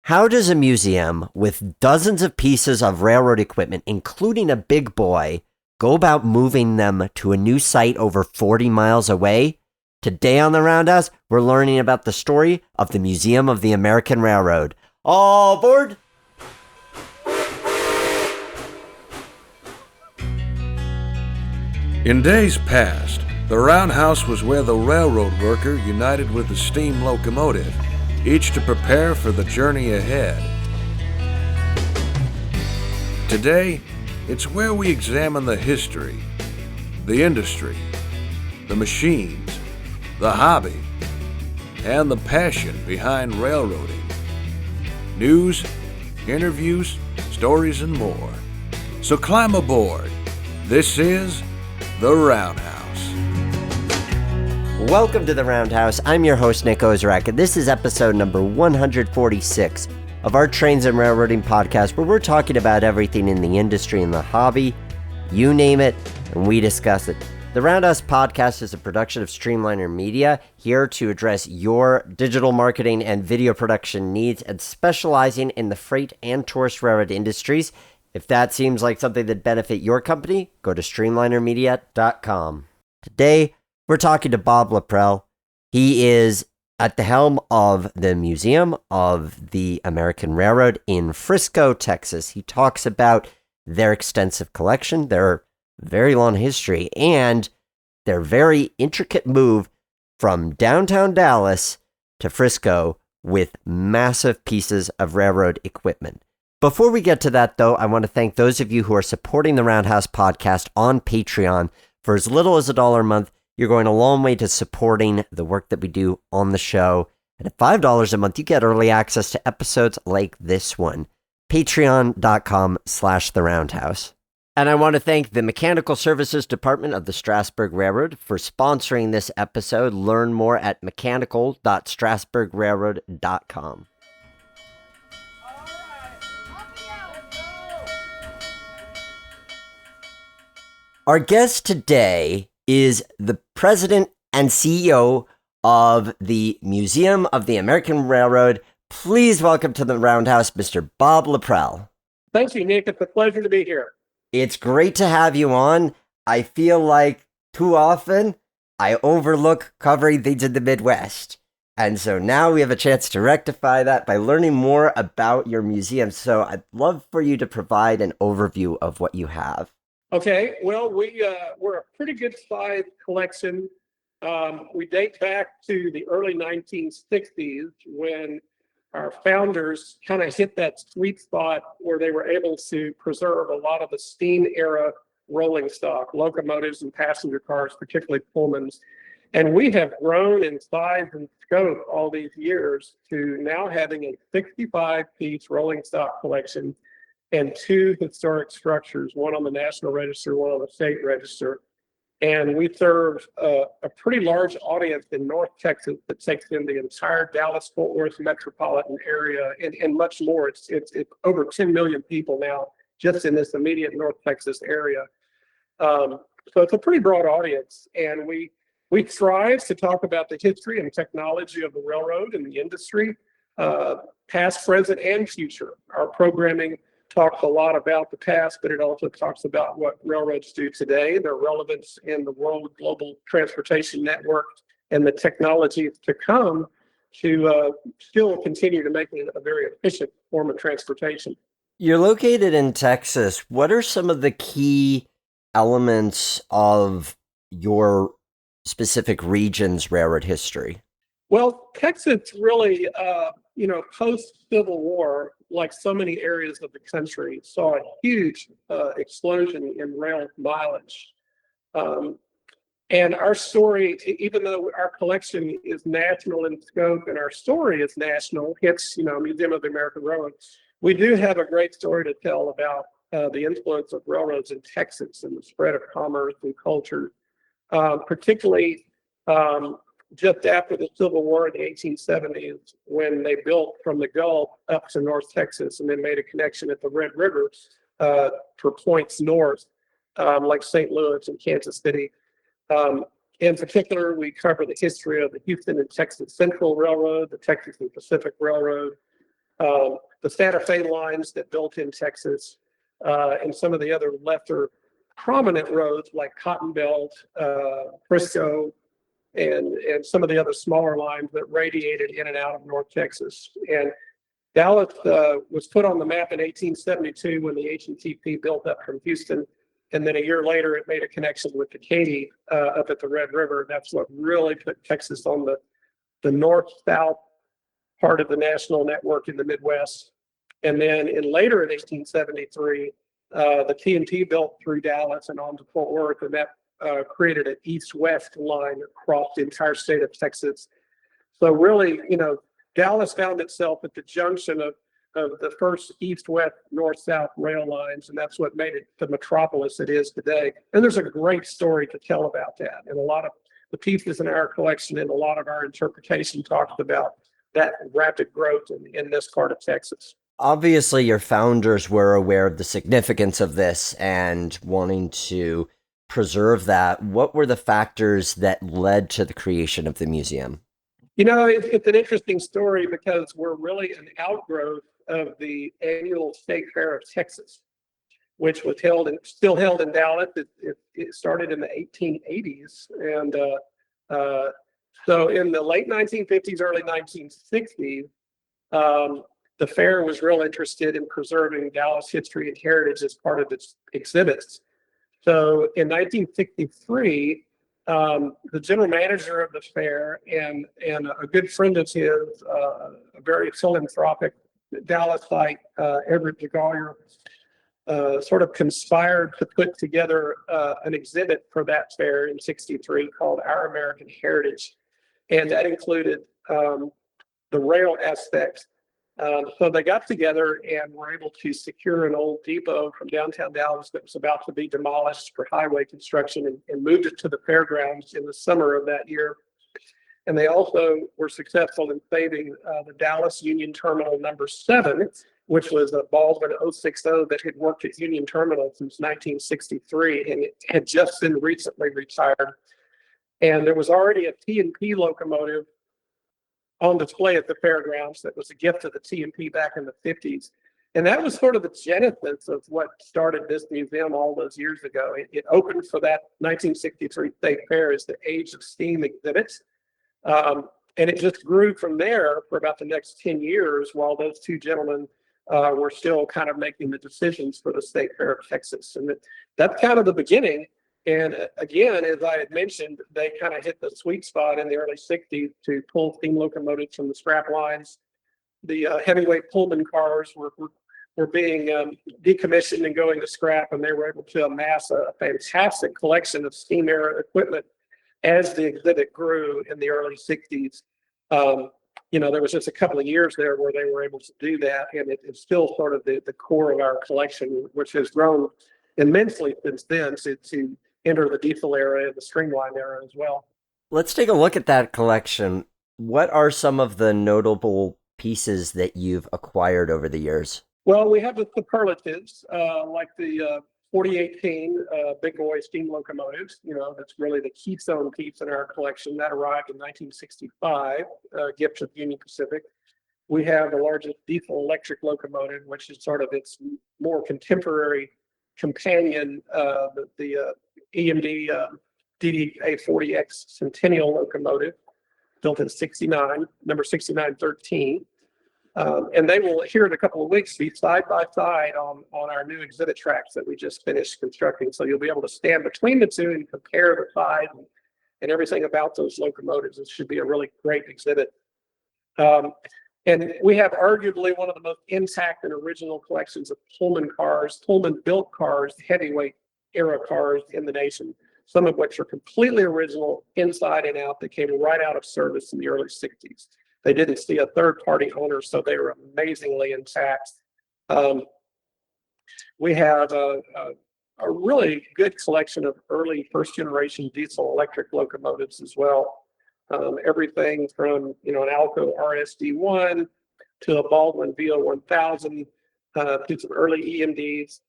How does a museum with dozens of pieces of railroad equipment, including a big boy, go about moving them to a new site over 40 miles away? Today on the Roundhouse, we're learning about the story of the Museum of the American Railroad. All aboard! In days past, the roundhouse was where the railroad worker united with the steam locomotive, each to prepare for the journey ahead. Today, it's where we examine the history, the industry, the machines, the hobby, and the passion behind railroading. News, interviews, stories, and more. So climb aboard. This is The Roundhouse. Welcome to the Roundhouse. I'm your host, Nick Ozarek, and this is episode number 146 of our Trains and Railroading podcast, where we're talking about everything in the industry and the hobby. You name it, and we discuss it. The Roundhouse podcast is a production of Streamliner Media, here to address your digital marketing and video production needs, and specializing in the freight and tourist railroad industries. If that seems like something that benefit your company, go to streamlinermedia.com. Today, we're talking to Bob LaPrelle. He is at the helm of the Museum of the American Railroad in Frisco, Texas. He talks about their extensive collection, their very long history, and their very intricate move from downtown Dallas to Frisco with massive pieces of railroad equipment. Before we get to that, though, I want to thank those of you who are supporting the Roundhouse podcast on Patreon. For as little as $1 a month, you're going a long way to supporting the work that we do on the show. And at $5 a month, you get early access to episodes like this one. Patreon.com/The Roundhouse. And I want to thank the Mechanical Services Department of the Strasburg Railroad for sponsoring this episode. Learn more at mechanical.strasburgrailroad.com. Our guest today is the president and CEO of the Museum of the American Railroad. Please welcome to the Roundhouse, Mr. Bob LaPrelle. Thank you, Nick. It's a pleasure to be here. It's great to have you on. I feel like too often I overlook covering things in the Midwest. And so now we have a chance to rectify that by learning more about your museum. So I'd love for you to provide an overview of what you have. Okay, well, we're a pretty good sized collection. We date back to the early 1960s when our founders kind of hit that sweet spot where they were able to preserve a lot of the steam era rolling stock, locomotives and passenger cars, particularly Pullmans. And we have grown in size and scope all these years to now having a 65-piece rolling stock collection and 2 historic structures, one on the National Register, one on the State Register. And we serve a pretty large audience in North Texas that takes in the entire Dallas-Fort Worth metropolitan area and much more. It's over 10 million people now just in this immediate North Texas area. So it's a pretty broad audience. And we strive to talk about the history and technology of the railroad and the industry, past, present, and future. Our programming talks a lot about the past, but it also talks about what railroads do today, their relevance in the world global transportation network, and the technologies to come to still continue to make it a very efficient form of transportation. You're located in Texas. What are some of the key elements of your specific region's railroad history? Well, Texas really, post-Civil War, like so many areas of the country, saw a huge explosion in rail mileage. And our story, even though our collection is national in scope and our story is national, hence, Museum of the American Railroad, we do have a great story to tell about the influence of railroads in Texas and the spread of commerce and culture, particularly just after the Civil War in the 1870s, when they built from the Gulf up to North Texas and then made a connection at the Red River for points north, like St. Louis and Kansas City. In particular, we cover the history of the Houston and Texas Central Railroad, the Texas and Pacific Railroad, The Santa Fe lines that built in Texas, and some of the other lesser prominent roads like Cotton Belt, Frisco, and some of the other smaller lines that radiated in and out of North Texas. And Dallas was put on the map in 1872 when the H&TP built up from Houston. And then a year later, it made a connection with the Katy up at the Red River. That's what really put Texas on the north-south part of the national network in the Midwest. And then later in 1873, the TNT built through Dallas and on to Fort Worth, and that created an east-west line across the entire state of Texas. So really, Dallas found itself at the junction of the first east-west, north-south rail lines, and that's what made it the metropolis it is today. And there's a great story to tell about that, and a lot of the pieces in our collection and a lot of our interpretation talks about that rapid growth in this part of Texas. Obviously, your founders were aware of the significance of this and wanting to preserve that. What were the factors that led to the creation of the museum? It's an interesting story because we're really an outgrowth of the annual State Fair of Texas, which was still held in Dallas. It started in the 1880s. And so in the late 1950s, early 1960s, the fair was real interested in preserving Dallas history and heritage as part of its exhibits. So in 1963, the general manager of the fair and a good friend of his, a very philanthropic Dallasite, Everett DeGolyer, sort of conspired to put together an exhibit for that fair in '63 called Our American Heritage. And that included the rail aspects. So they got together and were able to secure an old depot from downtown Dallas that was about to be demolished for highway construction and moved it to the fairgrounds in the summer of that year. And they also were successful in saving the Dallas Union Terminal number 7, which was a Baldwin 060 that had worked at Union Terminal since 1963, and it had just been recently retired. And there was already a T&P locomotive on display at the fairgrounds that was a gift of the T&P back in the 50s. And that was sort of the genesis of what started this museum all those years ago. It opened for that 1963 State Fair as the Age of Steam exhibit. And it just grew from there for about the next 10 years while those two gentlemen were still kind of making the decisions for the State Fair of Texas. And that's kind of the beginning. And again, as I had mentioned, they kind of hit the sweet spot in the early 60s to pull steam locomotives from the scrap lines. The heavyweight Pullman cars were being decommissioned and going to scrap, and they were able to amass a fantastic collection of steam era equipment as the exhibit grew in the early 60s. There was just a couple of years there where they were able to do that, and it's still sort of the core of our collection, which has grown immensely since then to enter the diesel era and the streamline era as well. Let's take a look at that collection. What are some of the notable pieces that you've acquired over the years? Well, we have the superlatives, like the 4018 big boy steam locomotives. That's really the keystone piece in our collection. That arrived in 1965, gift of Union Pacific. We have the largest diesel electric locomotive, which is sort of its more contemporary companion, the EMD DDA40X Centennial locomotive, built in '69, number 6913. And they will, here in a couple of weeks, be side by side on our new exhibit tracks that we just finished constructing. So you'll be able to stand between the two and compare the size and everything about those locomotives. It should be a really great exhibit. And we have arguably one of the most intact and original collections of Pullman built cars, heavyweight era cars in the nation, some of which are completely original inside and out. They came right out of service in the early 60s. They didn't see a third-party owner, so they were amazingly intact. We have a really good collection of early first-generation diesel-electric locomotives as well. Everything from an ALCO RSD1 to a Baldwin VO1000 to some early EMDs.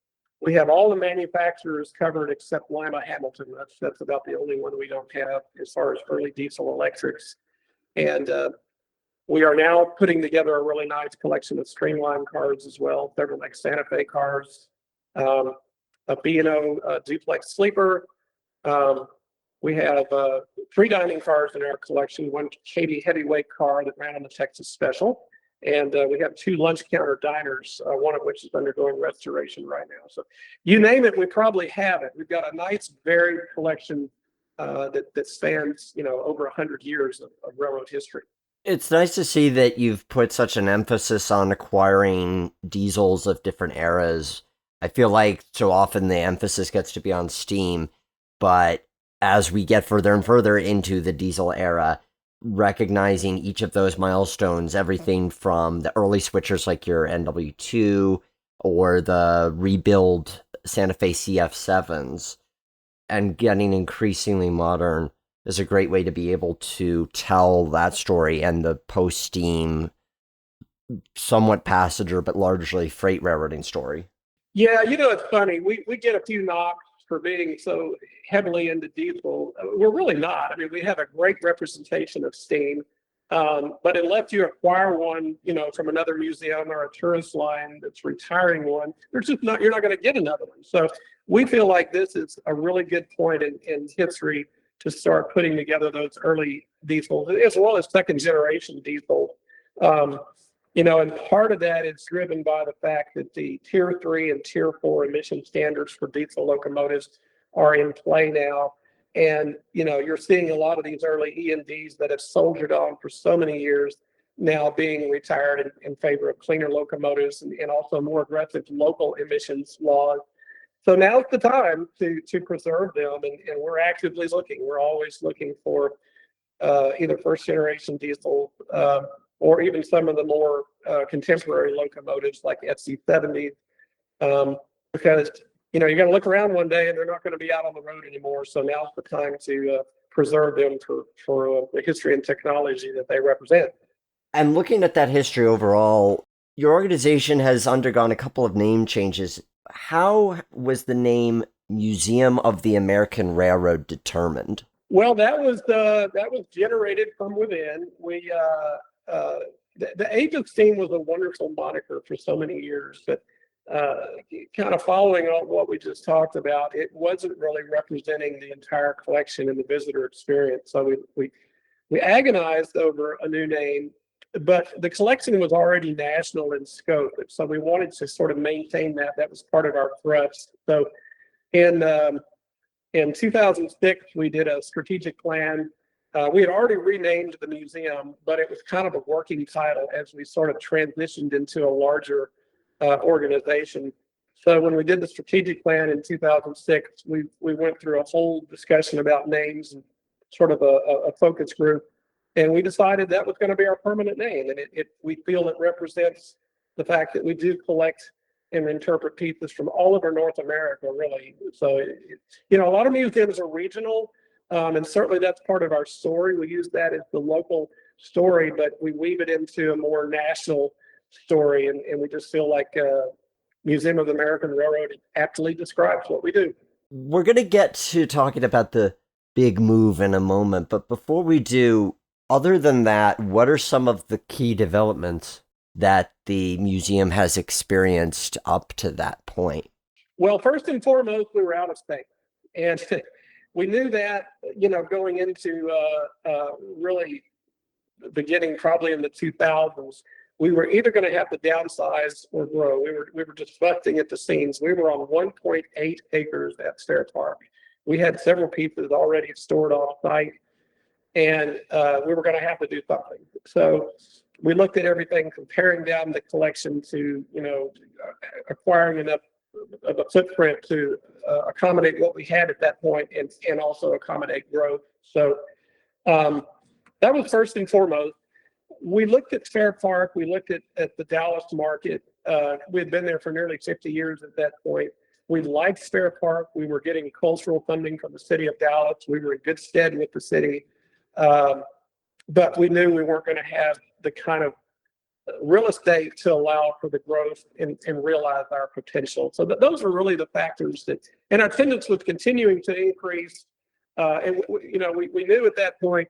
We have all the manufacturers covered except Lima Hamilton. That's about the only one we don't have as far as early diesel electrics. And We are now putting together a really nice collection of streamline cars as well, several like Santa Fe cars, a B&O duplex sleeper. We have 3 dining cars in our collection, 1 Katy heavyweight car that ran on the Texas Special, and we have 2 lunch counter diners, one of which is undergoing restoration right now. So you name it, we probably have it. We've got a nice varied collection that spans, over 100 years of railroad history. It's nice to see that you've put such an emphasis on acquiring diesels of different eras. I feel like so often the emphasis gets to be on steam, but as we get further and further into the diesel era, recognizing each of those milestones, everything from the early switchers like your NW2 or the rebuild Santa Fe CF7s, and getting increasingly modern is a great way to be able to tell that story and the post-steam, somewhat passenger but largely freight railroading story. Yeah, it's funny. We get a few knocks for being so heavily into diesel. We're really not. I mean, we have a great representation of steam, but unless you acquire one, from another museum or a tourist line that's retiring one, you're not going to get another one. So we feel like this is a really good point in history to start putting together those early diesels, as well as second generation diesels. And part of that is driven by the fact that the Tier 3 and Tier 4 emission standards for diesel locomotives are in play now. And, you're seeing a lot of these early E&Ds that have soldiered on for so many years now being retired in favor of cleaner locomotives and also more aggressive local emissions laws. So now's the time to preserve them, and we're actively looking. We're always looking for either first generation diesel or even some of the more contemporary locomotives like FC70s, because you're going to look around one day and they're not going to be out on the road anymore. So now's the time to preserve them for the history and technology that they represent. And looking at that history overall, your organization has undergone a couple of name changes. How was the name Museum of the American Railroad determined? Well, that was generated from within. The Age of Steam was a wonderful moniker for so many years, but kind of following on what we just talked about, it wasn't really representing the entire collection and the visitor experience. So we agonized over a new name, but the collection was already national in scope. So we wanted to sort of maintain that. That was part of our thrust. So in 2006, we did a strategic plan. We had already renamed the museum, but it was kind of a working title as we sort of transitioned into a larger organization. So when we did the strategic plan in 2006, we went through a whole discussion about names and sort of a focus group. And we decided that was going to be our permanent name. And we feel it represents the fact that we do collect and interpret pieces from all over North America, really. So, a lot of museums are regional, and certainly that's part of our story. We use that as the local story, but we weave it into a more national story. And we just feel like Museum of the American Railroad aptly describes what we do. We're going to get to talking about the big move in a moment, but before we do, other than that, what are some of the key developments that the museum has experienced up to that point? Well, first and foremost, we were out of space. And we knew that, going into really beginning probably in the 2000s, we were either going to have to downsize or grow. We were just busting at the seams. We were on 1.8 acres at Fair Park. We had several pieces already stored off site, and we were going to have to do something. So we looked at everything, comparing down the collection to, acquiring enough of a footprint to accommodate what we had at that point and also accommodate growth. So that was first and foremost. We looked at Fair Park. We looked at the Dallas market. We had been there for nearly 50 years at that point. We liked Fair Park. We were getting cultural funding from the city of Dallas. We were in good stead with the city. But we knew we weren't going to have the kind of real estate to allow for the growth and realize our potential. So those were really the factors and our attendance was continuing to increase. And we knew at that point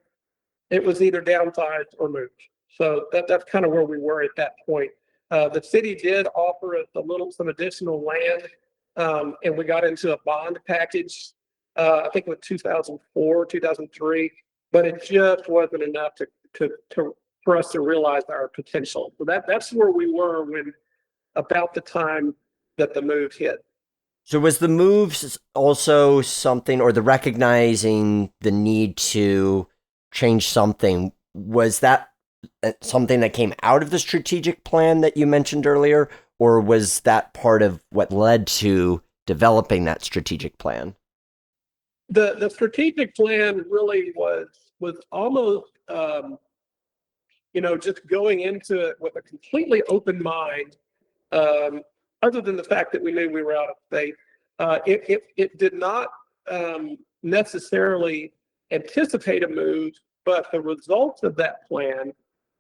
it was either downsized or moved. So that's kind of where we were at that point. The city did offer us some additional land, and we got into a bond package. I think it was 2004, 2003, but it just wasn't enough for us to realize our potential. So that's where we were when about the time that the move hit. So was the moves also something, or the recognizing the need to change something, was that something that came out of the strategic plan that you mentioned earlier, or was that part of what led to developing that strategic plan? The strategic plan really was almost just going into it with a completely open mind. Other than the fact that we knew we were out of state, it did not necessarily anticipate a move, but the results of that plan,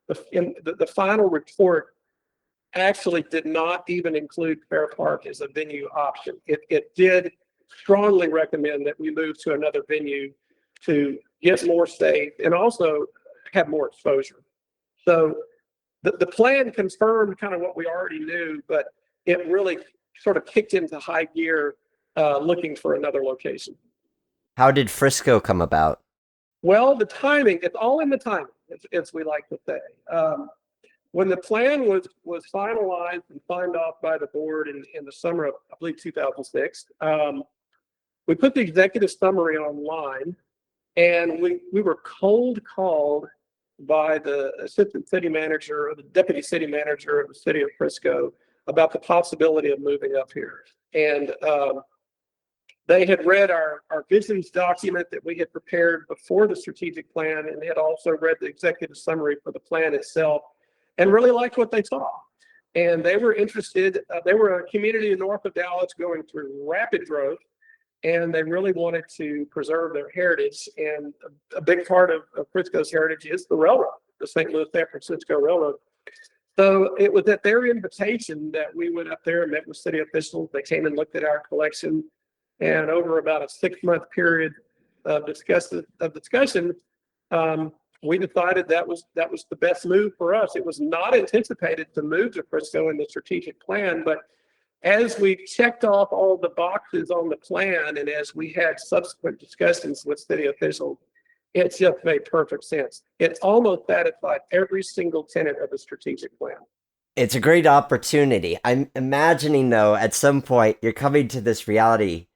the final report, actually did not even include Fair Park as a venue option. It did strongly recommend that we move to another venue to get more safe and also have more exposure. So the plan confirmed kind of what we already knew, but it really sort of kicked into high gear looking for another location. How did Frisco come about? Well, the timing, it's all in the timing, as we like to say. When the plan was finalized and signed off by the board in the summer of, I believe, 2006, we put the executive summary online, and we were cold called by the assistant city manager or the deputy city manager of the city of Frisco about the possibility of moving up here. And they had read our visions document that we had prepared before the strategic plan, and they had also read the executive summary for the plan itself and really liked what they saw. And they were interested. They were a community north of Dallas going through rapid growth, and they really wanted to preserve their heritage. And a big part of Frisco's heritage is the railroad, the St. Louis San Francisco Railroad. So it was at their invitation that we went up there and met with city officials. They came and looked at our collection, and over about a 6-month period of discussion, we decided that was the best move for us. It was not anticipated to move to Frisco in the strategic plan, but as we checked off all the boxes on the plan, and as we had subsequent discussions with city officials, it just made perfect sense. It almost satisfied every single tenet of the strategic plan. It's a great opportunity. I'm imagining, though, at some point you're coming to this reality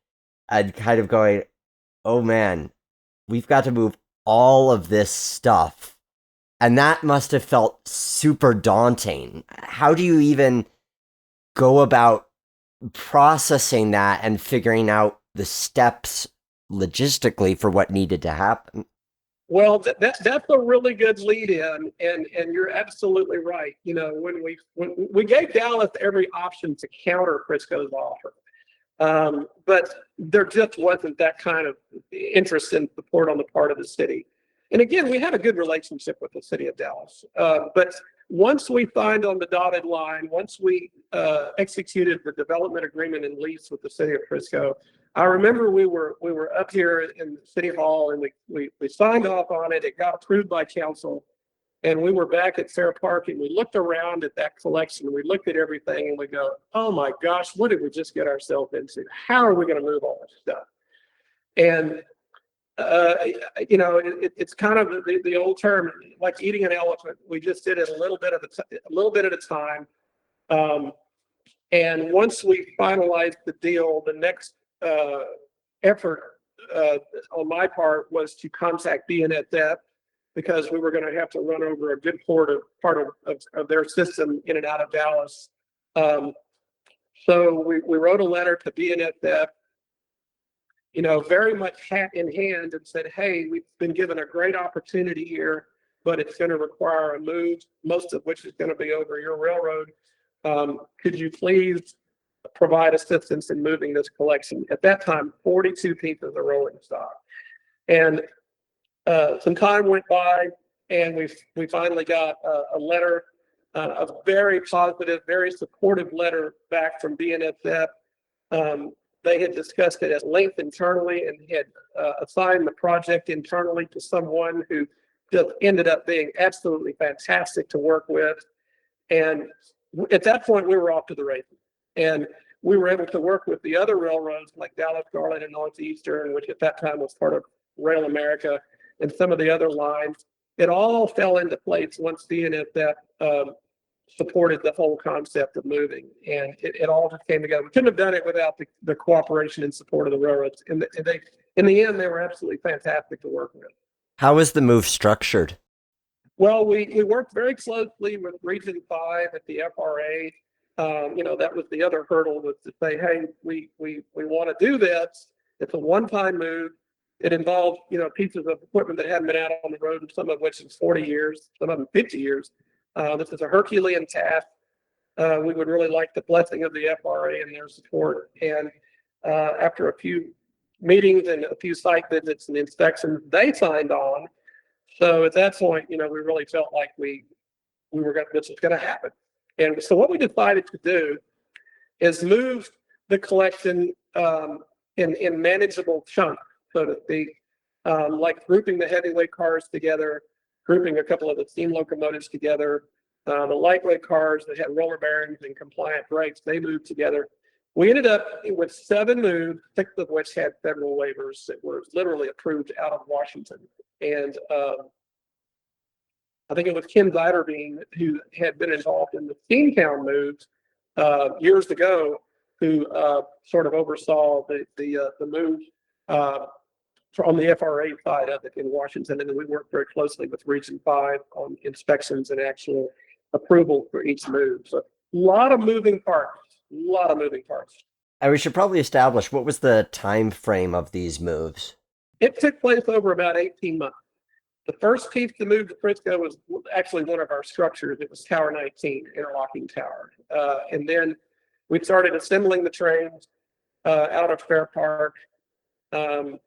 and kind of going, oh man, we've got to move all of this stuff. And that must have felt super daunting. How do you even go about processing that and figuring out the steps logistically for what needed to happen? Well, that's a really good lead in, and you're absolutely right. You know, when we gave Dallas every option to counter Frisco's offer, but there just wasn't that kind of interest and support on the part of the city. And again, we had a good relationship with the city of Dallas, but once we signed on the dotted line, once we executed the development agreement and lease with the city of Frisco, I remember we were up here in City Hall, and we signed off on it. It got approved by council, and we were back at Fair Park, and we looked around at that collection. We looked at everything, and we go, "Oh my gosh, what did we just get ourselves into? How are we going to move all this stuff?" And it's kind of the old term, like eating an elephant. We just did it a little bit at a time. And once we finalized the deal, the next effort on my part was to contact BNSF, because we were going to have to run over a good part of their system in and out of Dallas. So we wrote a letter to BNSF, very much hat in hand, and said, "Hey, we've been given a great opportunity here, but it's going to require a move, most of which is going to be over your railroad. Could you please provide assistance in moving this collection?" At that time, 42 pieces of rolling stock. And some time went by, and we finally got a letter, a very positive, very supportive letter back from BNSF. They had discussed it at length internally and had assigned the project internally to someone who just ended up being absolutely fantastic to work with. And at that point, we were off to the races. And we were able to work with the other railroads like Dallas, Garland, and Northeastern, which at that time was part of Rail America, and some of the other lines. It all fell into place once BNSF supported the whole concept of moving, and it all just came together. We couldn't have done it without the cooperation and support of the railroads. And they, in the end, they were absolutely fantastic to work with. How was the move structured? Well, we worked very closely with Region 5 at the FRA. That was the other hurdle, was to say, hey, we want to do this. It's a one-time move. It involved, pieces of equipment that hadn't been out on the road, and some of which is 40 years, some of them 50 years. This is a Herculean task. We would really like the blessing of the FRA and their support. And after a few meetings and a few site visits and inspections, they signed on. So at that point, we really felt like this was going to happen. And so what we decided to do is move the collection in manageable chunks, so to speak, like grouping the heavyweight cars together, grouping a couple of the steam locomotives together, the lightweight cars that had roller bearings and compliant brakes, they moved together. We ended up with 7 moves, 6 of which had federal waivers that were literally approved out of Washington. And I think it was Ken Ziderbean, who had been involved in the Steamtown moves years ago, who sort of oversaw the move on the FRA side of it in Washington. And then we worked very closely with Region 5 on inspections and actual approval for each move. So a lot of moving parts. And we should probably establish, what was the time frame of these moves? It took place over about 18 months. The first piece to move to Frisco was actually one of our structures. It was Tower 19, interlocking tower. And then we started assembling the trains out of Fair Park. And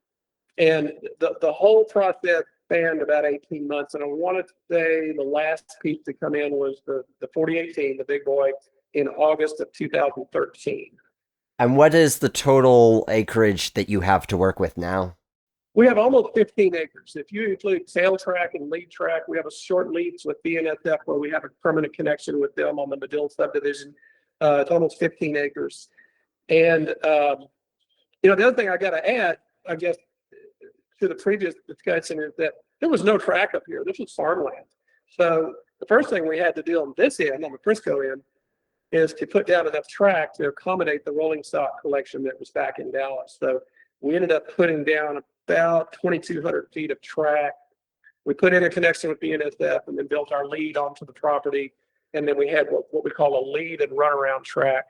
the whole process spanned about 18 months. And I want to say the last piece to come in was the 4018, the big boy, in August of 2013. And what is the total acreage that you have to work with now? We have almost 15 acres. If you include tail track and lead track, we have a short leads with BNSF where we have a permanent connection with them on the Medill subdivision. It's almost 15 acres. And, the other thing I got to add, I guess, to the previous discussion is that there was no track up here. This was farmland. So the first thing we had to do on this end, on the Frisco end, is to put down enough track to accommodate the rolling stock collection that was back in Dallas. So we ended up putting down about 2,200 feet of track. We put in a connection with BNSF and then built our lead onto the property. And then we had what we call a lead and runaround track.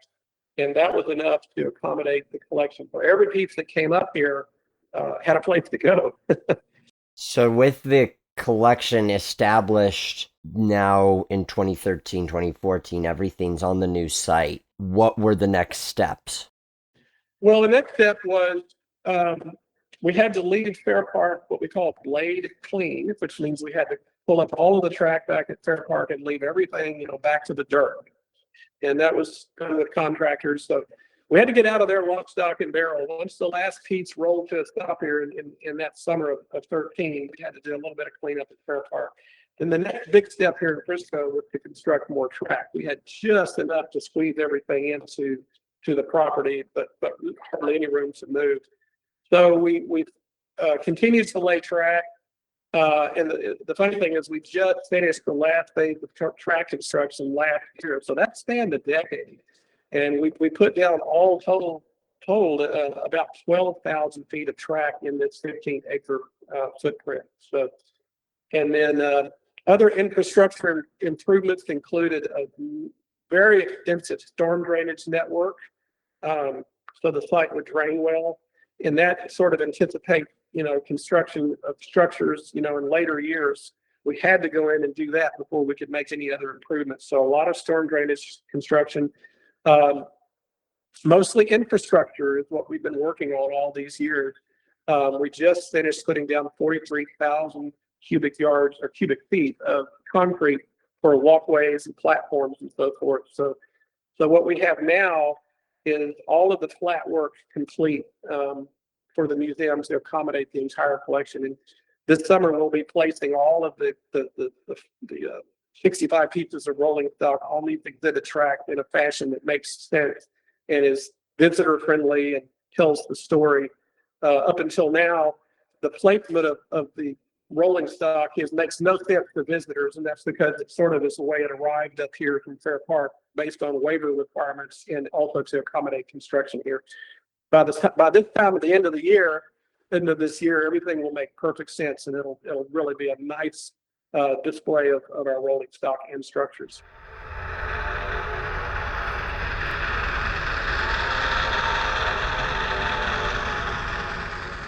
And that was enough to accommodate the collection. For every piece that came up here had a place to go. So with the collection established now in 2013, 2014, everything's on the new site. What were the next steps? Well, the next step was we had to leave Fair Park what we call blade clean, which means we had to pull up all of the track back at Fair Park and leave everything, back to the dirt. And that was done with contractors. So we had to get out of there lock, stock, and barrel. Once the last piece rolled to a stop here in that summer of 13, we had to do a little bit of cleanup at Fair Park. And the next big step here in Frisco was to construct more track. We had just enough to squeeze everything into the property, but hardly any room to move. So we continued to lay track. And the funny thing is we just finished the last phase of track construction last year. So that spanned a decade. And we put down all totaled about 12,000 feet of track in this 15-acre footprint. So, and then other infrastructure improvements included a very extensive storm drainage network. So the site would drain well. And that sort of anticipates, construction of structures, in later years. We had to go in and do that before we could make any other improvements. So a lot of storm drainage construction. Mostly infrastructure is what we've been working on all these years. We just finished putting down 43,000 cubic yards or cubic feet of concrete for walkways and platforms and so forth. So what we have now is all of the flat work complete for the museum to accommodate the entire collection. And this summer we'll be placing all of the 65 pieces of rolling stock on the exhibit track in a fashion that makes sense and is visitor friendly and tells the story. Up until now, the placement of the rolling stock makes no sense to visitors, and that's because it sort of is the way it arrived up here from Fair Park based on waiver requirements and also to accommodate construction here. By this time at the end of this year, everything will make perfect sense, and it'll really be a nice display of our rolling stock and structures.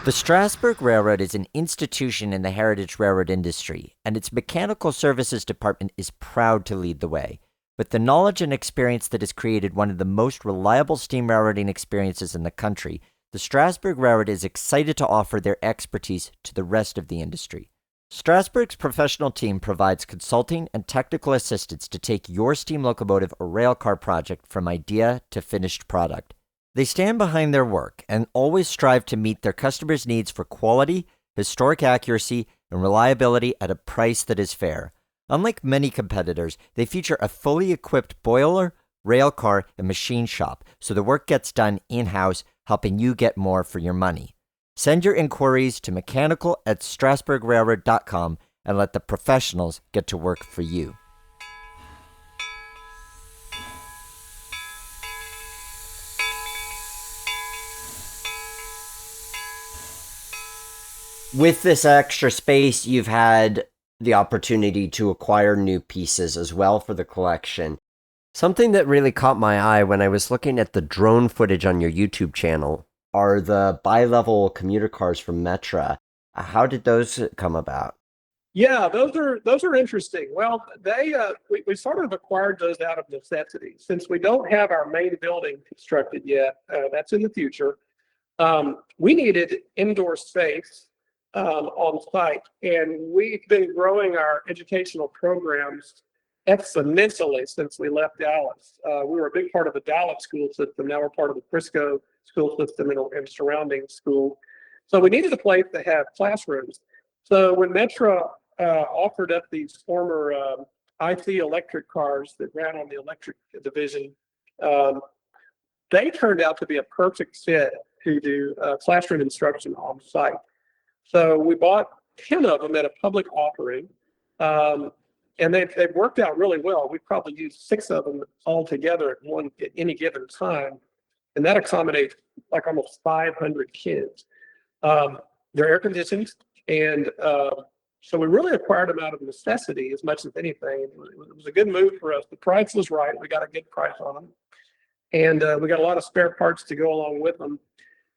The Strasburg Railroad is an institution in the heritage railroad industry, and its mechanical services department is proud to lead the way. With the knowledge and experience that has created one of the most reliable steam railroading experiences in the country, the Strasburg Railroad is excited to offer their expertise to the rest of the industry. Strasburg's professional team provides consulting and technical assistance to take your steam locomotive or rail car project from idea to finished product. They stand behind their work and always strive to meet their customers' needs for quality, historic accuracy, and reliability at a price that is fair. Unlike many competitors, they feature a fully equipped boiler, rail car, and machine shop, so the work gets done in-house, helping you get more for your money. Send your inquiries to mechanical@strasburgrailroad.com and let the professionals get to work for you. With this extra space, you've had the opportunity to acquire new pieces as well for the collection. Something that really caught my eye when I was looking at the drone footage on your YouTube channel are the bi-level commuter cars from Metra. How did those come about? Yeah, those are interesting. Well, we sort of acquired those out of necessity since we don't have our main building constructed yet. That's in the future. We needed indoor space on site, and we've been growing our educational programs exponentially since we left Dallas. We were a big part of the Dallas school system. Now we're part of the Frisco school system and surrounding school. So we needed a place to have classrooms. So when Metra offered up these former IC electric cars that ran on the electric division, they turned out to be a perfect fit to do classroom instruction on site. So we bought 10 of them at a public offering, and they've worked out really well. We've probably used 6 of them all together at any given time, and that accommodates like almost 500 kids. They're air conditioned, and so we really acquired them out of necessity as much as anything. It was a good move for us. The price was right. We got a good price on them, and we got a lot of spare parts to go along with them.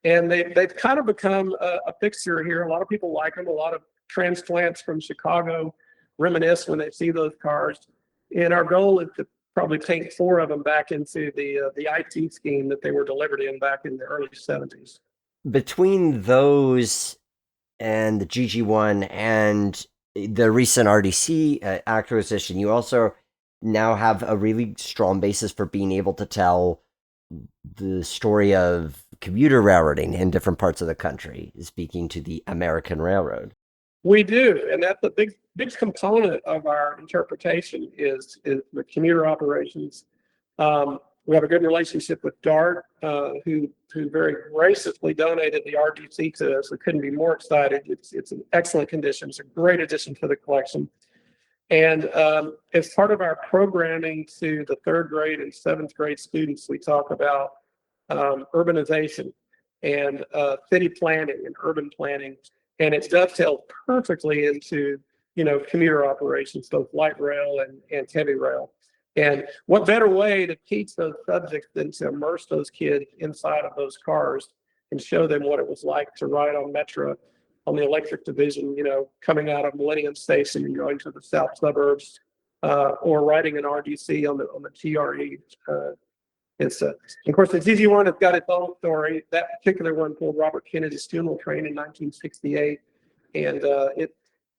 And they've kind of become a fixture here. A lot of people like them. A lot of transplants from Chicago reminisce when they see those cars. And our goal is to probably take 4 of them back into the IT scheme that they were delivered in back in the early 70s. Between those and the GG1 and the recent RDC acquisition, you also now have a really strong basis for being able to tell the story of commuter railroading in different parts of the country, speaking to the American Railroad. We do, and that's a big component of our interpretation is the commuter operations. We have a good relationship with DART, who very graciously donated the RDC to us. We couldn't be more excited. It's in excellent condition. It's a great addition to the collection. And as part of our programming to the 3rd grade and 7th grade students, we talk about urbanization and city planning and urban planning, and it dovetails perfectly into commuter operations, both light rail and heavy rail. And what better way to teach those subjects than to immerse those kids inside of those cars and show them what it was like to ride on Metra on the electric division, coming out of Millennium Station and going to the south suburbs, or riding an RDC on the TRE. Of course, the GG1 has got its own story. That particular one pulled Robert Kennedy's funeral train in 1968, and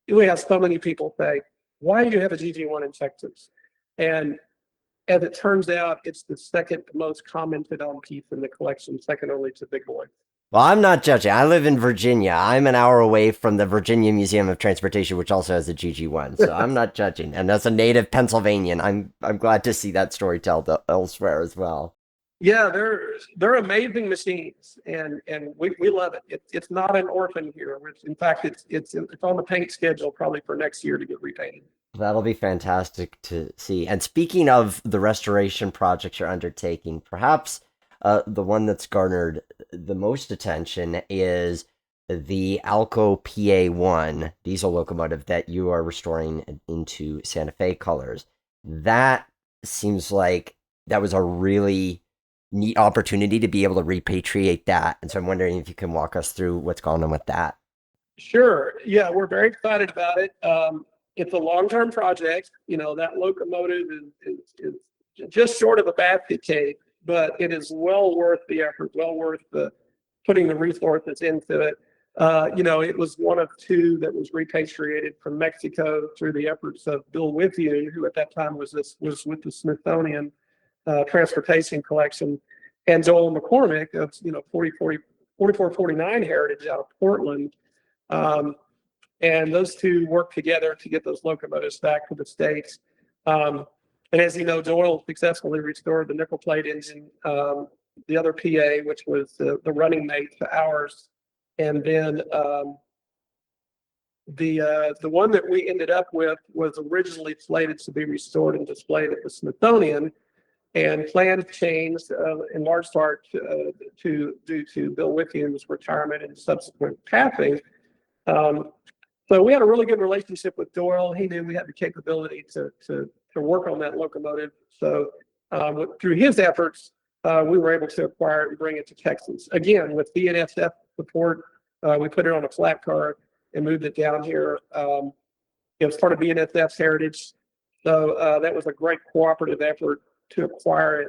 we have so many people say, "Why do you have a GG1 in Texas?" And as it turns out, it's the second most commented on piece in the collection, second only to Big Boy. Well, I'm not judging. I live in Virginia. I'm an hour away from the Virginia Museum of Transportation, which also has a GG1. So I'm not judging. And as a native Pennsylvanian, I'm glad to see that story told elsewhere as well. Yeah, they're amazing machines, and we love it. It's not an orphan here. In fact, it's on the paint schedule probably for next year to get repainted. That'll be fantastic to see. And speaking of the restoration projects you're undertaking, perhaps the one that's garnered the most attention is the ALCO PA-1 diesel locomotive that you are restoring into Santa Fe colors. That seems like that was a really neat opportunity to be able to repatriate that. And so I'm wondering if you can walk us through what's going on with that. Sure. Yeah, we're very excited about it. It's a long-term project. That locomotive is just short of a basket case, but it is well worth the effort, well worth the putting the resources into it. It was one of two that was repatriated from Mexico through the efforts of Bill Withune, who at that time was with the Smithsonian Transportation Collection, and Joel McCormick of 4449 Heritage out of Portland. And those two worked together to get those locomotives back to the States. And as you know, Doyle successfully restored the nickel plate engine, the other PA, which was the running mate to ours. And then the one that we ended up with was originally slated to be restored and displayed at the Smithsonian, and plans changed in large part due to Bill Withune's retirement and subsequent passing. So we had a really good relationship with Doyle. He knew we had the capability to work on that locomotive. So through his efforts, we were able to acquire it and bring it to Texas. Again, with BNSF support, we put it on a flat car and moved it down here. It was part of BNSF's heritage. So that was a great cooperative effort to acquire it.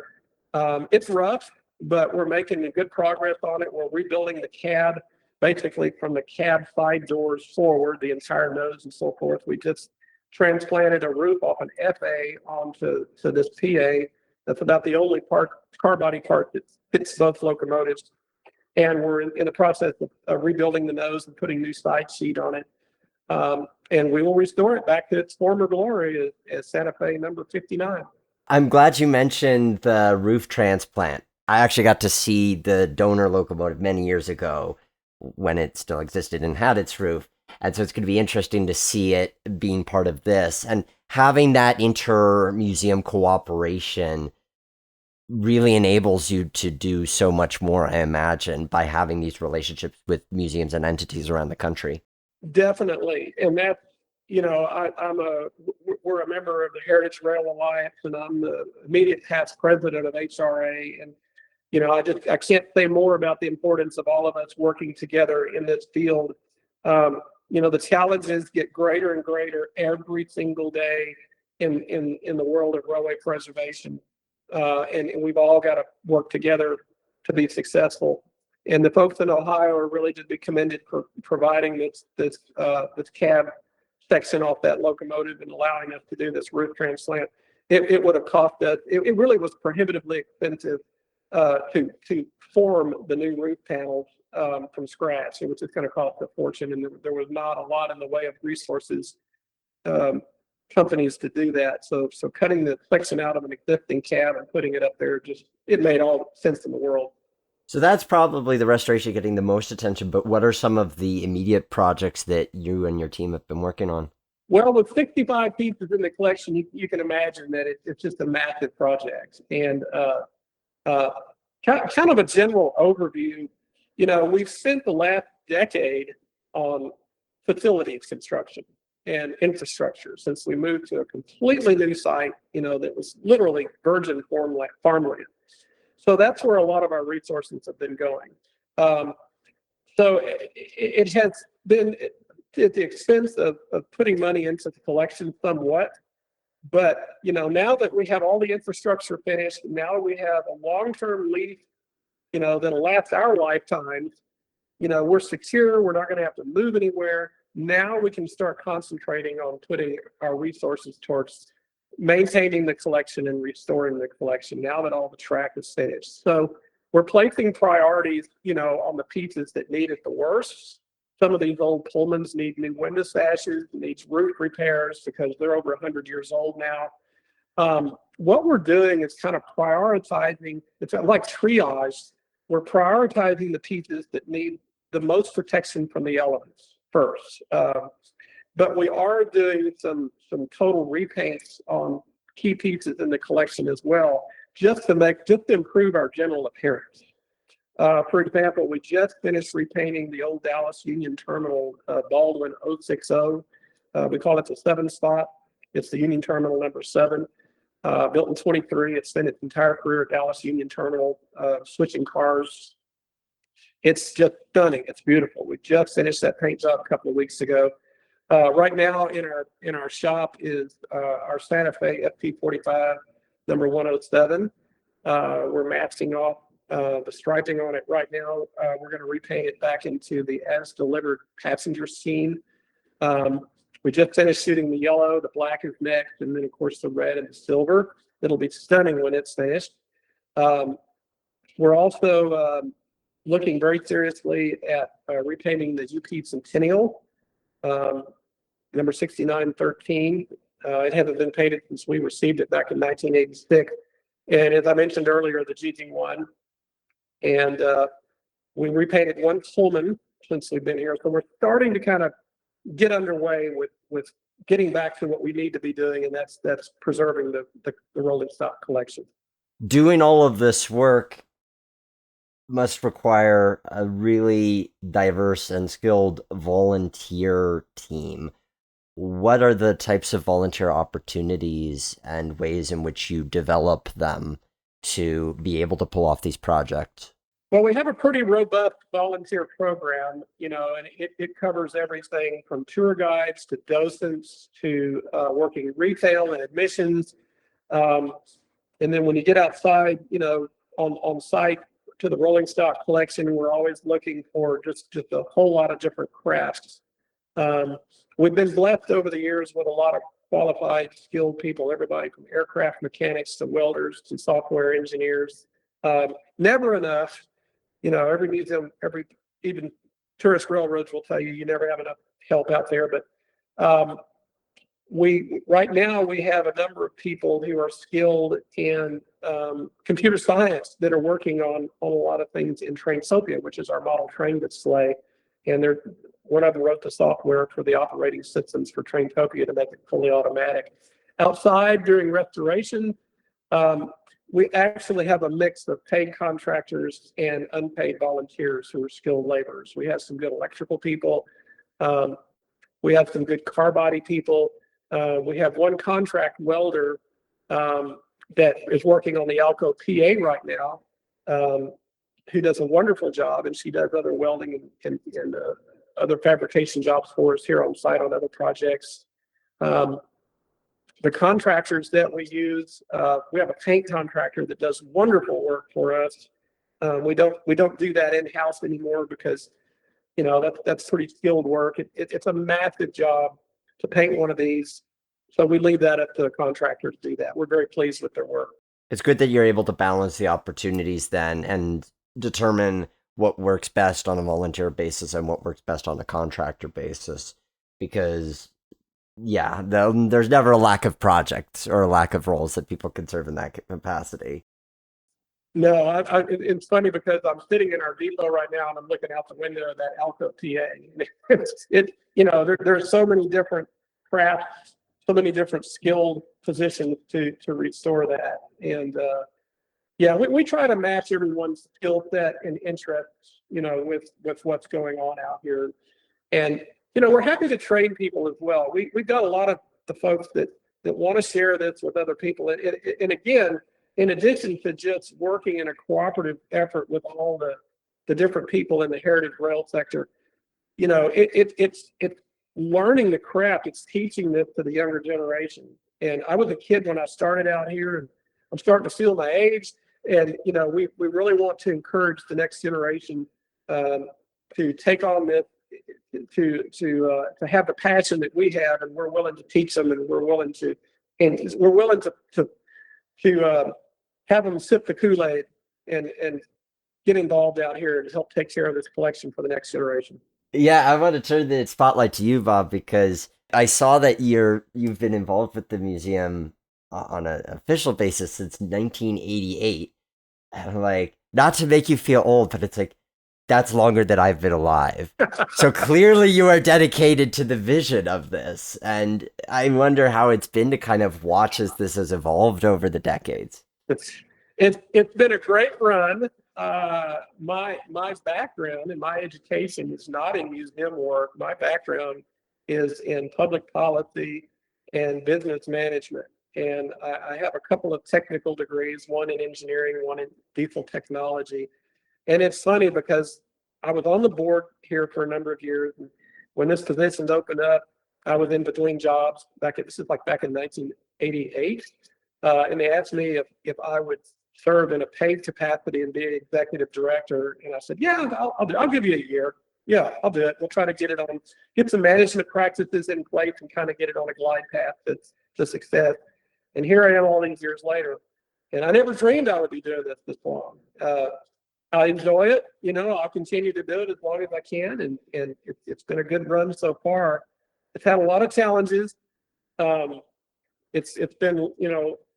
It's rough, but we're making good progress on it. We're rebuilding the cab, basically from the cab side doors forward, the entire nose and so forth. We just transplanted a roof off an FA onto this PA. That's about the only car body part that fits both locomotives. And we're in the process of rebuilding the nose and putting new side sheet on it. And we will restore it back to its former glory as Santa Fe number 59. I'm glad you mentioned the roof transplant. I actually got to see the donor locomotive many years ago when it still existed and had its roof. And so it's going to be interesting to see it being part of this. And having that inter-museum cooperation really enables you to do so much more, I imagine, by having these relationships with museums and entities around the country. Definitely. And that, we're a member of the Heritage Rail Alliance, and I'm the immediate past president of HRA. And I can't say more about the importance of all of us working together in this field. The challenges get greater and greater every single day in the world of railway preservation, and we've all got to work together to be successful. And the folks in Ohio are really to be commended for providing this cab section off that locomotive and allowing us to do this roof transplant. It would have cost us. It really was prohibitively expensive to form the new roof panels from scratch. It was just going to cost a fortune, and there was not a lot in the way of resources companies to do that. So cutting the section out of an existing cab and putting it up there, it made all the sense in the world. So that's probably the restoration getting the most attention, but what are some of the immediate projects that you and your team have been working on? Well, with 65 pieces in the collection, you can imagine that it's just a massive project. And kind of a general overview, we've spent the last decade on facilities construction and infrastructure since we moved to a completely new site, that was literally virgin farmland. So that's where a lot of our resources have been going. So it has been at the expense of putting money into the collection somewhat. But, now that we have all the infrastructure finished, now we have a long-term lease, that'll last our lifetimes, we're secure, we're not going to have to move anywhere. Now we can start concentrating on putting our resources towards maintaining the collection and restoring the collection now that all the track is finished. So we're placing priorities, on the pieces that need it the worst. Some of these old Pullmans need new window sashes, needs roof repairs because they're over 100 years old now. What we're doing is kind of prioritizing, it's like triage. We're prioritizing the pieces that need the most protection from the elements first. But we are doing some total repaints on key pieces in the collection as well, just to improve our general appearance. For example, we just finished repainting the old Dallas Union Terminal Baldwin 060. We call it the 7 spot. It's the Union Terminal number 7. Built in 23. It's spent its entire career at Dallas Union Terminal, switching cars. It's just stunning. It's beautiful. We just finished that paint job a couple of weeks ago. Right now in our shop is our Santa Fe FP45 number 107. We're matching off the striping on it right now. We're going to repaint it back into the as delivered passenger scene. We just finished shooting the yellow, the black is next, and then of course the red and the silver. It'll be stunning when it's finished. We're also looking very seriously at repainting the UP Centennial, number 6913. It hasn't been painted since we received it back in 1986. And as I mentioned earlier, the GG1. And we repainted one Pullman since we've been here. So we're starting to kind of get underway with getting back to what we need to be doing, and that's preserving the rolling stock collection. Doing all of this work must require a really diverse and skilled volunteer team. What are the types of volunteer opportunities and ways in which you develop them to be able to pull off these projects? Well, we have a pretty robust volunteer program, and it covers everything from tour guides to docents to working retail and admissions. And then when you get outside, on site to the rolling stock collection, we're always looking for just a whole lot of different crafts. We've been blessed over the years with a lot of qualified, skilled people, everybody from aircraft mechanics to welders to software engineers. Never enough. Every museum, even tourist railroads will tell you, you never have enough help out there. But right now we have a number of people who are skilled in computer science that are working on a lot of things in Trainsopia, which is our model train display. And one of them wrote the software for the operating systems for Trainsopia to make it fully automatic. Outside during restoration, we actually have a mix of paid contractors and unpaid volunteers who are skilled laborers. We have some good electrical people. We have some good car body people. We have one contract welder that is working on the ALCO PA right now, who does a wonderful job, and she does other welding and other fabrication jobs for us here on site on other projects. The contractors that we use, we have a paint contractor that does wonderful work for us. We don't do that in-house anymore because, that's pretty skilled work. It's a massive job to paint one of these. So we leave that up to the contractor to do that. We're very pleased with their work. It's good that you're able to balance the opportunities then and determine what works best on a volunteer basis and what works best on a contractor basis, because there's never a lack of projects or a lack of roles that people can serve in that capacity. No, it's funny because I'm sitting in our depot right now and I'm looking out the window of that ALCO PA. There's so many different crafts, so many different skilled positions to restore that. And we try to match everyone's skill set and interests, with what's going on out here. And we're happy to train people as well. We've got a lot of the folks that want to share this with other people. And again, in addition to just working in a cooperative effort with all the different people in the heritage rail sector, it's learning the craft. It's teaching this to the younger generation. And I was a kid when I started out here, and I'm starting to feel my age. And we really want to encourage the next generation to take on this. To have the passion that we have, and we're willing to teach them, and we're willing to have them sip the Kool-Aid and get involved out here and help take care of this collection for the next generation. Yeah, I want to turn the spotlight to you, Bob, because I saw that you've been involved with the museum on an official basis since 1988. And I'm like, not to make you feel old, but it's like that's longer than I've been alive. So clearly you are dedicated to the vision of this. And I wonder how it's been to kind of watch as this has evolved over the decades. It's been a great run. My background and my education is not in museum work. My background is in public policy and business management. And I have a couple of technical degrees, one in engineering, one in diesel technology. And it's funny because I was on the board here for a number of years. And when this position opened up, I was in between jobs this is like back in 1988. And they asked me if I would serve in a paid capacity and be an executive director. And I said, yeah, I'll give you a year. Yeah, I'll do it. We'll try to get some management practices in place and kind of get it on a glide path to success. And here I am all these years later. And I never dreamed I would be doing this long. I enjoy it. I'll continue to do it as long as I can. And it's been a good run so far. It's had a lot of challenges. It's been,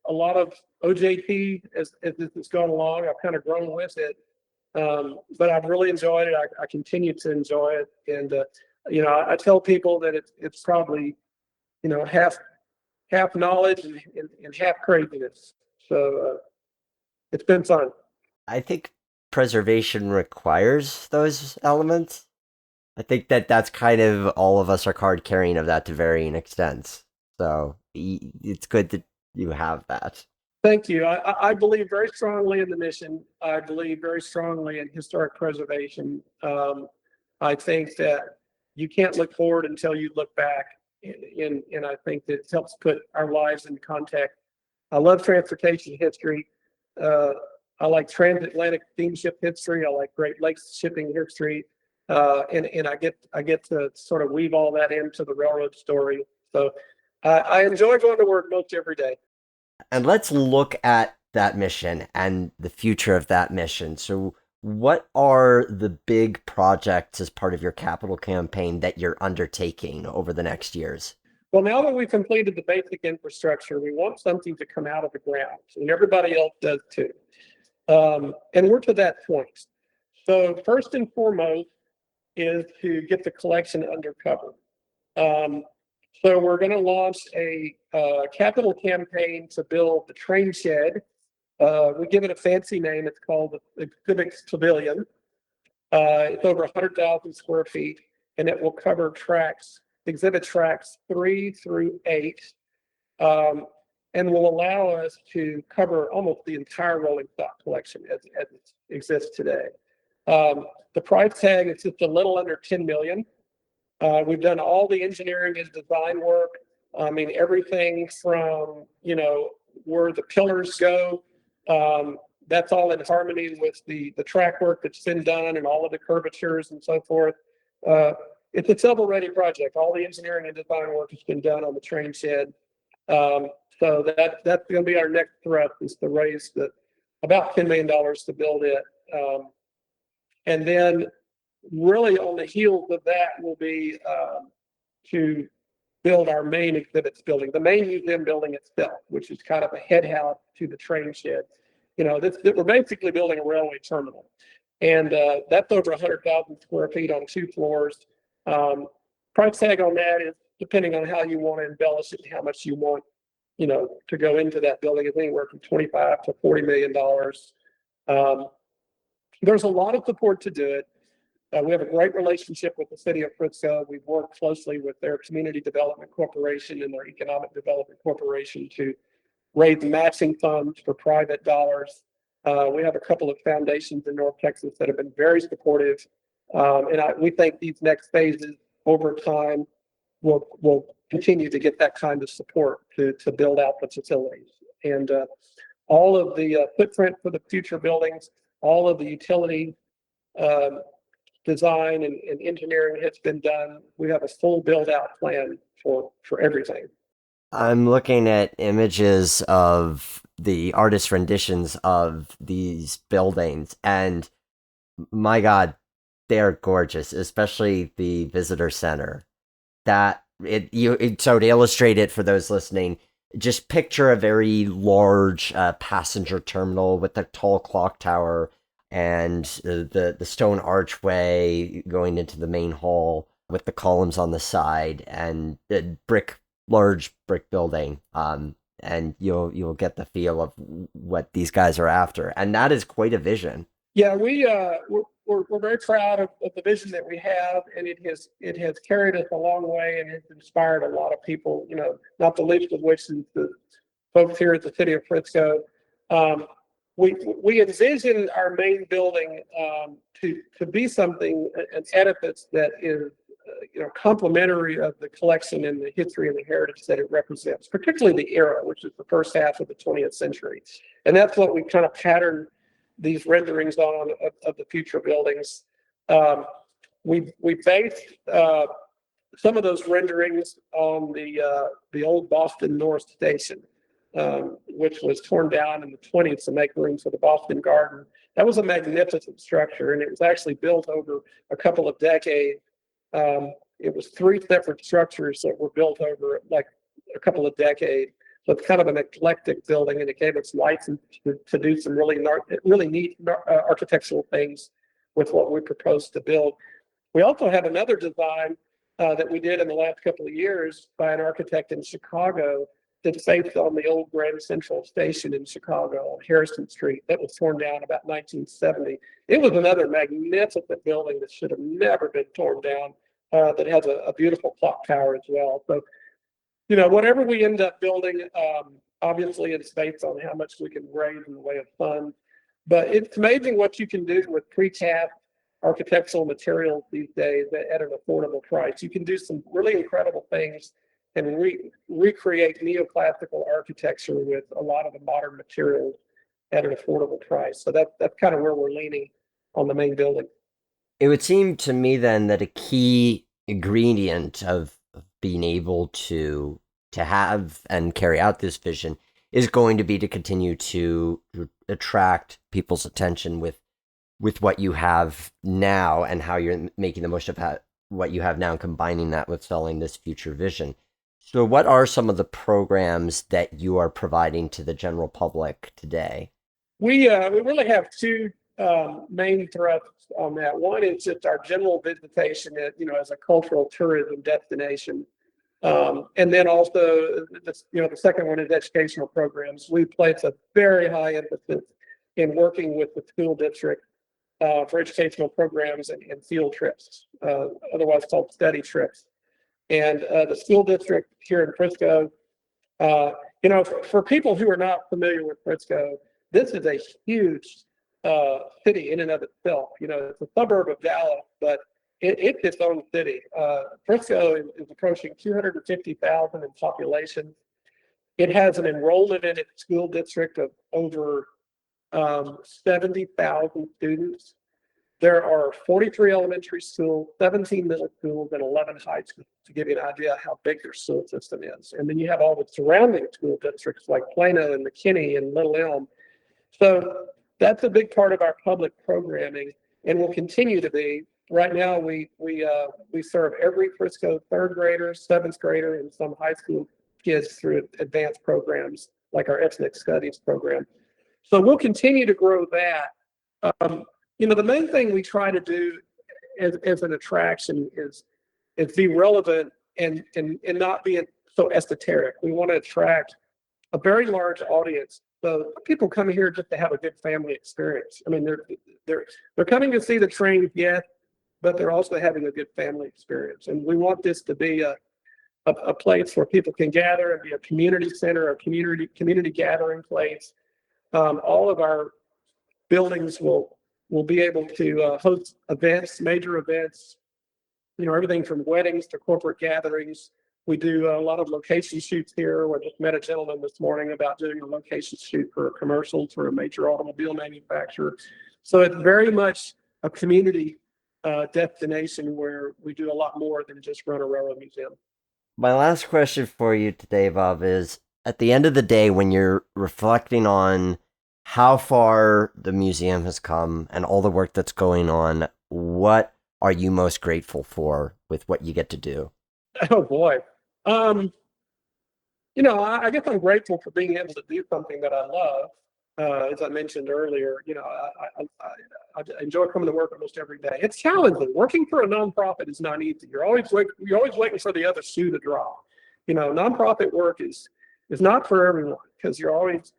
a lot of OJT as this has gone along. I've kind of grown with it. But I've really enjoyed it. I continue to enjoy it. And, I tell people that it's probably, half knowledge and half craziness. So it's been fun. I think preservation requires those elements. I think that's kind of all of us are card carrying of that to varying extents. So it's good that you have that. Thank you. I believe very strongly in the mission. I believe very strongly in historic preservation. I think that you can't look forward until you look back. And I think that it helps put our lives in context. I love transportation history. I like transatlantic steamship history. I like Great Lakes shipping history. And I get to sort of weave all that into the railroad story. So I enjoy going to work most every day. And let's look at that mission and the future of that mission. So what are the big projects as part of your capital campaign that you're undertaking over the next years? Well, now that we've completed the basic infrastructure, we want something to come out of the ground, and everybody else does too. And we're to that point. So first and foremost is to get the collection under cover. So we're going to launch a capital campaign to build the train shed. We give it a fancy name. It's called the Exhibit Pavilion. It's over 100,000 square feet, and it will cover exhibit tracks 3 through 8, and will allow us to cover almost the entire rolling stock collection as it exists today. The price tag is just a little under $10 million. We've done all the engineering and design work. I mean, everything from, where the pillars go, that's all in harmony with the track work that's been done and all of the curvatures and so forth. It's a shovel-ready project. All the engineering and design work has been done on the train shed. So that's going to be our next thrust, is to raise about $10 million to build it. And then really on the heels of that will be to build our main exhibits building, the main museum building itself, which is kind of a head house to the train shed. We're basically building a railway terminal. And that's over 100,000 square feet on 2 floors. Price tag on that is depending on how you want to embellish it and how much you want, to go into that building, is anywhere from $25 to $40 million. There's a lot of support to do it. We have a great relationship with the city of Frisco. We've worked closely with their Community Development Corporation and their Economic Development Corporation to raise matching funds for private dollars. We have a couple of foundations in North Texas that have been very supportive. And we think these next phases over time will continue to get that kind of support to build out the facilities. And all of the footprint for the future buildings, all of the utility design and engineering has been done. We have a full build-out plan for everything. I'm looking at images of the artist renditions of these buildings, and My God, they are gorgeous, especially the visitor center. So to illustrate it for those listening, just picture a very large passenger terminal with a tall clock tower and the stone archway going into the main hall with the columns on the side and a large brick building. And you'll get the feel of what these guys are after, and that is quite a vision. Yeah, we're very proud of the vision that we have, and it has carried us a long way and has inspired a lot of people. Not the least of which is the folks here at the city of Frisco. Um, we envision our main building to be something, an edifice that is complementary of the collection and the history and the heritage that it represents, particularly the era, which is the first half of the 20th century. And that's what we kind of patterned these renderings on of the future buildings. We based some of those renderings on the old Boston North Station, which was torn down in the 20s to make room for the Boston Garden. That was a magnificent structure, and it was actually built over a couple of decades. It was three separate structures that were built over like a couple of decades. So it's kind of an eclectic building, and it gave us license to do some really neat architectural things with what we proposed to build. We also have another design that we did in the last couple of years by an architect in Chicago that's based on the old Grand Central Station in Chicago on Harrison Street that was torn down about 1970. It was another magnificent building that should have never been torn down, that has a beautiful clock tower as well. So, whatever we end up building, obviously it's based on how much we can raise in the way of funds. But it's amazing what you can do with precast architectural materials these days at an affordable price. You can do some really incredible things and recreate neoclassical architecture with a lot of the modern materials at an affordable price. So that's kind of where we're leaning on the main building. It would seem to me then that a key ingredient of being able to have and carry out this vision is going to be to continue to attract people's attention with what you have now and how you're making the most of what you have now and combining that with selling this future vision. So what are some of the programs that you are providing to the general public today? We really have two main thrusts on that. One is just our general visitation as a cultural tourism destination. And then also, the second one is educational programs. We place a very high emphasis in working with the school district for educational programs and field trips, otherwise called study trips. And the school district here in Frisco, for people who are not familiar with Frisco, this is a huge city in and of itself. It's a suburb of Dallas, but it's its own city. Frisco is approaching 250,000 in population. It has an enrollment in its school district of over 70,000 students. There are 43 elementary schools, 17 middle schools, and 11 high schools, to give you an idea of how big their school system is. And then you have all the surrounding school districts like Plano and McKinney and Little Elm. So that's a big part of our public programming and will continue to be. Right now, we serve every Frisco third grader, seventh grader, and some high school kids through advanced programs like our ethnic studies program. So we'll continue to grow that. The main thing we try to do as an attraction is be relevant and not be so esoteric. We want to attract a very large audience. So people come here just to have a good family experience. I mean, they're coming to see the trains, yes, but they're also having a good family experience. And we want this to be a place where people can gather and be a community center, a community gathering place. All of our buildings will be able to host events, major events, everything from weddings to corporate gatherings. We do a lot of location shoots here. We just met a gentleman this morning about doing a location shoot for a commercial for a major automobile manufacturer. So it's very much a community destination where we do a lot more than just run a railroad museum. My last question for you today, Bob, is at the end of the day, when you're reflecting on how far the museum has come and all the work that's going on. What are you most grateful for with what you get to do? Oh boy. Um, I guess I'm grateful for being able to do something that I love. As I mentioned earlier, I enjoy coming to work almost every day. It's challenging. Working for a nonprofit is not easy. You're always waiting for the other shoe to drop. Nonprofit work is not for everyone because you always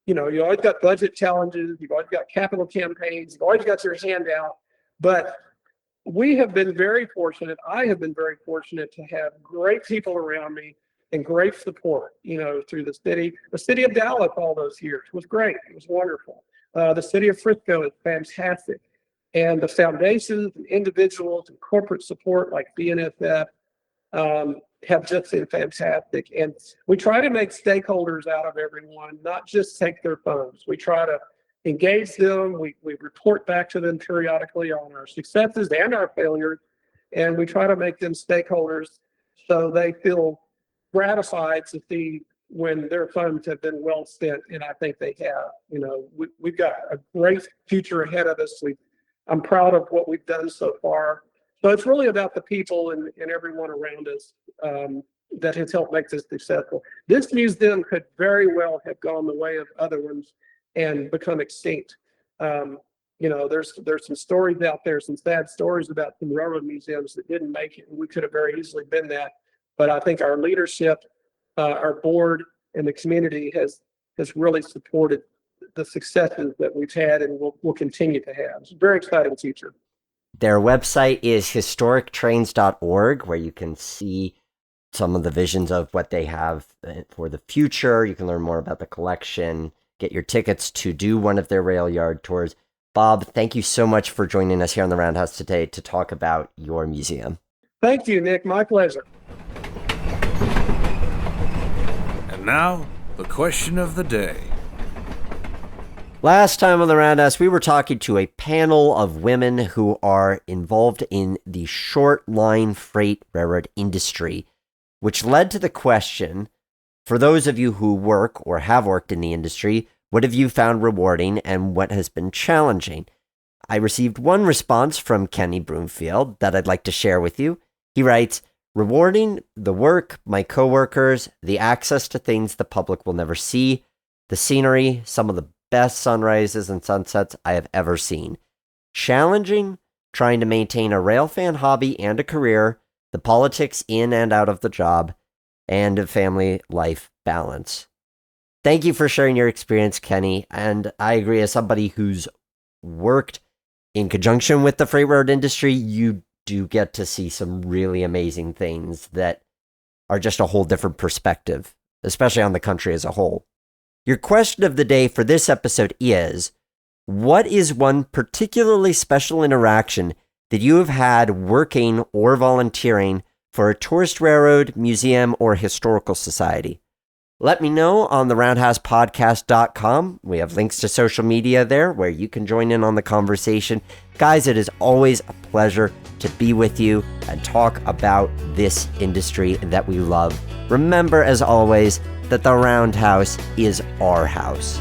got budget challenges. You've always got capital campaigns. You've always got your hand out. But we have been very fortunate. I have been very fortunate to have great people around me and great support, through the city. The city of Dallas all those years was great. It was wonderful. The city of Frisco is fantastic. And the foundations and individuals and corporate support like BNSF have just been fantastic. And we try to make stakeholders out of everyone, not just take their funds. We try to engage them. We report back to them periodically on our successes and our failures. And we try to make them stakeholders so they feel gratified to see when their funds have been well spent. And I think they have. We've got a great future ahead of us. I'm proud of what we've done so far. So it's really about the people and everyone around us that has helped make this successful. This museum could very well have gone the way of other ones and become extinct. There's some stories out there, some sad stories about some railroad museums that didn't make it, and we could have very easily been that. But I think our leadership, our board, and the community has really supported the successes that we've had and will continue to have. It's a very exciting future. Their website is historictrains.org, where you can see some of the visions of what they have for the future. You can learn more about the collection, get your tickets to do one of their rail yard tours. Bob, thank you so much for joining us here on the Roundhouse today to talk about your museum. Thank you, Nick. My pleasure. And now, the question of the day. Last time on the Roundhouse, we were talking to a panel of women who are involved in the short line freight railroad industry, which led to the question, for those of you who work or have worked in the industry, what have you found rewarding and what has been challenging? I received one response from Kenny Broomfield that I'd like to share with you. He writes, rewarding the work, my coworkers, the access to things the public will never see, the scenery, some of the best sunrises and sunsets I have ever seen. Challenging, trying to maintain a railfan hobby and a career, the politics in and out of the job, and a family life balance. Thank you for sharing your experience, Kenny. And I agree, as somebody who's worked in conjunction with the freight railroad industry, you do get to see some really amazing things that are just a whole different perspective, especially on the country as a whole. Your question of the day for this episode is, what is one particularly special interaction that you have had working or volunteering for a tourist railroad, museum, or historical society? Let me know on the roundhousepodcast.com. We have links to social media there where you can join in on the conversation. Guys, it is always a pleasure to be with you and talk about this industry that we love. Remember, as always, that the Roundhouse is our house.